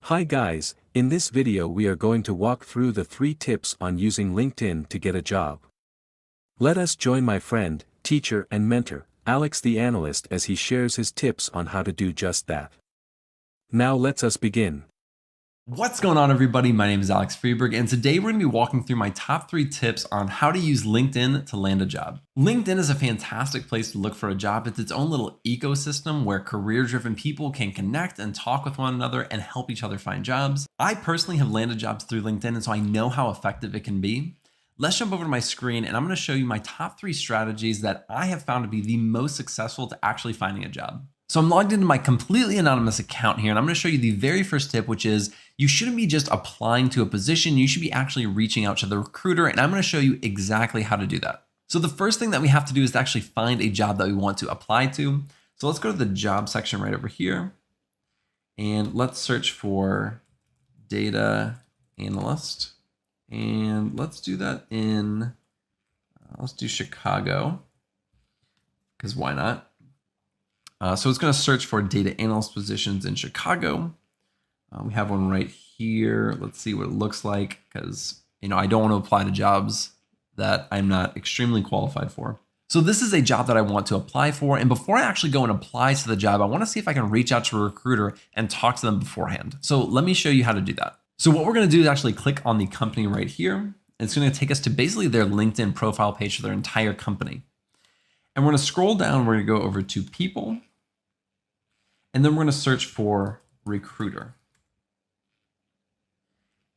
Hi guys, in this video we are going to walk through the 3 tips on using LinkedIn to get a job. Let us join my friend, teacher and mentor, Alex the Analyst as he shares his tips on how to do just that. Now let's us begin. What's going on, everybody? My name is Alex Freeberg, and today we're going to be walking through my top 3 tips on how to use LinkedIn to land a job. LinkedIn is a fantastic place to look for a job. It's its own little ecosystem where career-driven people can connect and talk with one another and help each other find jobs. I personally have landed jobs through LinkedIn, and so I know how effective it can be. Let's jump over to my screen, and I'm going to show you my top 3 strategies that I have found to be the most successful to actually finding a job. So I'm logged into my completely anonymous account here, and I'm going to show you the very first tip, which is you shouldn't be just applying to a position. You should be actually reaching out to the recruiter, and I'm going to show you exactly how to do that. So the first thing that we have to do is to actually find a job that we want to apply to. So let's go to the job section right over here, and let's search for data analyst. And let's do that in, let's do Chicago, because why not? So it's going to search for data analyst positions in Chicago. We have one right here. Let's see what it looks like, because I don't want to apply to jobs that I'm not extremely qualified for. So this is a job that I want to apply for. And before I actually go and apply to the job, I want to see if I can reach out to a recruiter and talk to them beforehand. So let me show you how to do that. So what we're going to do is actually click on the company right here. And it's going to take us to basically their LinkedIn profile page for their entire company. And we're going to scroll down. We're going to go over to people. And then we're going to search for recruiter.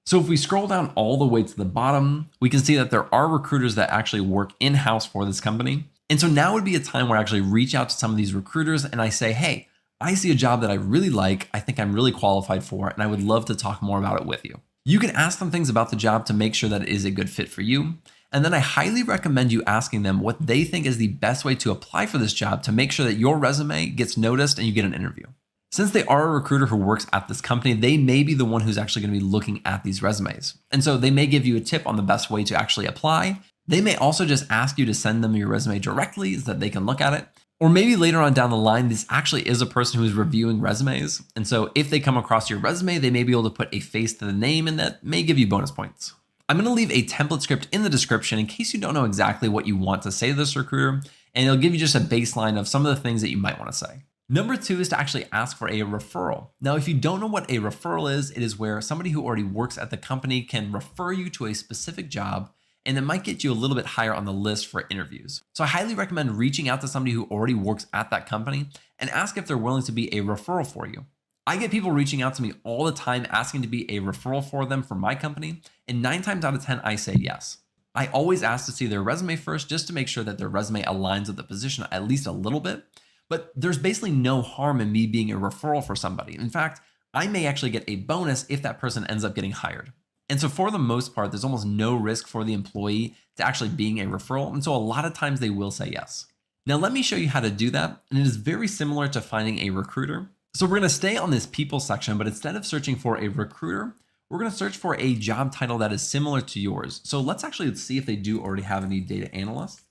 So if we scroll down all the way to the bottom, we can see that there are recruiters that actually work in-house for this company. And so now would be a time where I actually reach out to some of these recruiters and I say, hey, I see a job that I really like, I think I'm really qualified for, and I would love to talk more about it with you. You can ask them things about the job to make sure that it is a good fit for you. And then I highly recommend you asking them what they think is the best way to apply for this job to make sure that your resume gets noticed and you get an interview. Since they are a recruiter who works at this company, they may be the one who's actually going to be looking at these resumes. And so they may give you a tip on the best way to actually apply. They may also just ask you to send them your resume directly so that they can look at it. Or maybe later on down the line, this actually is a person who's reviewing resumes. And so if they come across your resume, they may be able to put a face to the name, and that may give you bonus points. I'm going to leave a template script in the description in case you don't know exactly what you want to say to this recruiter, and it'll give you just a baseline of some of the things that you might want to say. Number 2 is to actually ask for a referral. Now, if you don't know what a referral is, it is where somebody who already works at the company can refer you to a specific job, and it might get you a little bit higher on the list for interviews. So I highly recommend reaching out to somebody who already works at that company and ask if they're willing to be a referral for you. I get people reaching out to me all the time asking to be a referral for them for my company, and 9 times out of 10, I say yes. I always ask to see their resume first just to make sure that their resume aligns with the position at least a little bit. But there's basically no harm in me being a referral for somebody. In fact, I may actually get a bonus if that person ends up getting hired. And so for the most part, there's almost no risk for the employee to actually being a referral. And so a lot of times they will say yes. Now let me show you how to do that. And it is very similar to finding a recruiter. So we're going to stay on this people section, but instead of searching for a recruiter, we're going to search for a job title that is similar to yours. So let's actually see if they do already have any data analysts.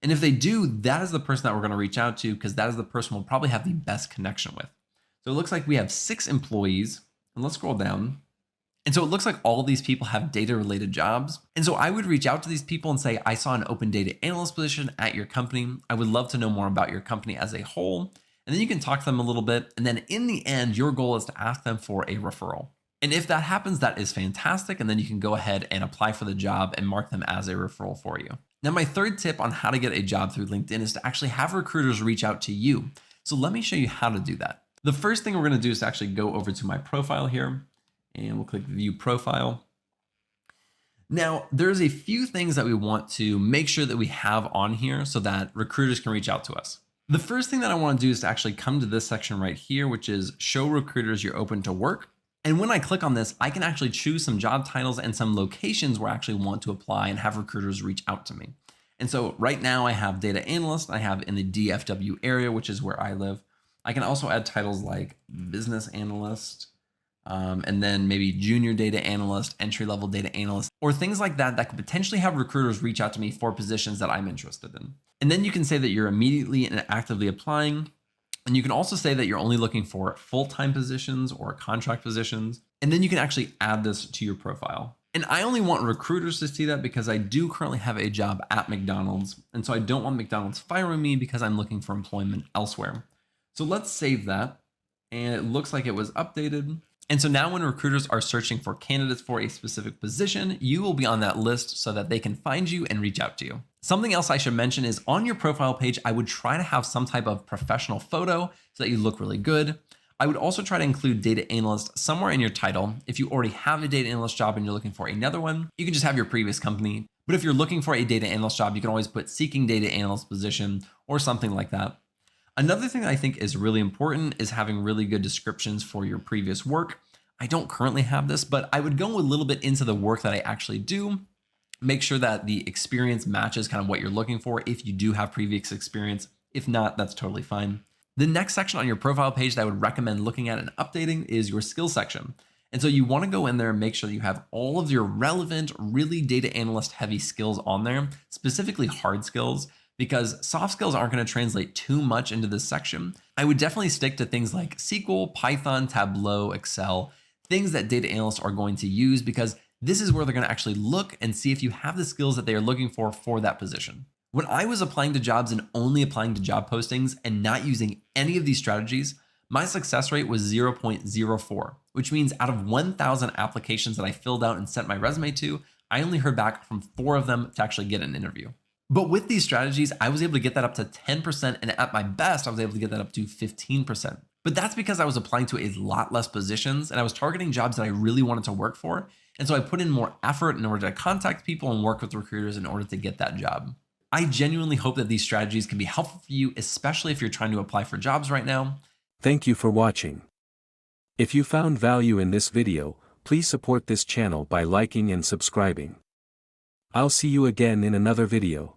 And if they do, that is the person that we're going to reach out to, because that is the person we'll probably have the best connection with. So it looks like we have 6 employees, and let's scroll down. And so it looks like all of these people have data related jobs. And so I would reach out to these people and say, I saw an open data analyst position at your company. I would love to know more about your company as a whole. And then you can talk to them a little bit. And then in the end, your goal is to ask them for a referral. And if that happens, that is fantastic. And then you can go ahead and apply for the job and mark them as a referral for you. Now, my third tip on how to get a job through LinkedIn is to actually have recruiters reach out to you. So let me show you how to do that. The first thing we're going to do is to actually go over to my profile here, and we'll click view profile. Now, there's a few things that we want to make sure that we have on here so that recruiters can reach out to us. The first thing that I want to do is to actually come to this section right here, which is show recruiters you're open to work. And when I click on this, I can actually choose some job titles and some locations where I actually want to apply and have recruiters reach out to me. And so right now I have data analyst, I have in the DFW area, which is where I live. I can also add titles like business analyst, and then maybe junior data analyst, entry-level data analyst, or things like that that could potentially have recruiters reach out to me for positions that I'm interested in. And then you can say that you're immediately and actively applying. And you can also say that you're only looking for full-time positions or contract positions. And then you can actually add this to your profile. And I only want recruiters to see that because I do currently have a job at McDonald's. And so I don't want McDonald's firing me because I'm looking for employment elsewhere. So let's save that. And it looks like it was updated. And so now when recruiters are searching for candidates for a specific position, you will be on that list so that they can find you and reach out to you. Something else I should mention is on your profile page, I would try to have some type of professional photo so that you look really good. I would also try to include data analyst somewhere in your title. If you already have a data analyst job and you're looking for another one, you can just have your previous company. But if you're looking for a data analyst job, you can always put seeking data analyst position or something like that. Another thing that I think is really important is having really good descriptions for your previous work. I don't currently have this, but I would go a little bit into the work that I actually do. Make sure that the experience matches kind of what you're looking for if you do have previous experience. If not, that's totally fine. The next section on your profile page that I would recommend looking at and updating is your skills section. And so you want to go in there and make sure that you have all of your relevant, really data analyst heavy skills on there, specifically hard skills, because soft skills aren't going to translate too much into this section. I would definitely stick to things like SQL, Python, Tableau, Excel, things that data analysts are going to use because this is where they're going to actually look and see if you have the skills that they are looking for that position. When I was applying to jobs and only applying to job postings and not using any of these strategies, my success rate was 0.04, which means out of 1,000 applications that I filled out and sent my resume to, I only heard back from 4 of them to actually get an interview. But with these strategies, I was able to get that up to 10%, and at my best, I was able to get that up to 15%. But that's because I was applying to a lot less positions and I was targeting jobs that I really wanted to work for. And so I put in more effort in order to contact people and work with recruiters in order to get that job. I genuinely hope that these strategies can be helpful for you, especially if you're trying to apply for jobs right now. Thank you for watching. If you found value in this video, please support this channel by liking and subscribing. I'll see you again in another video.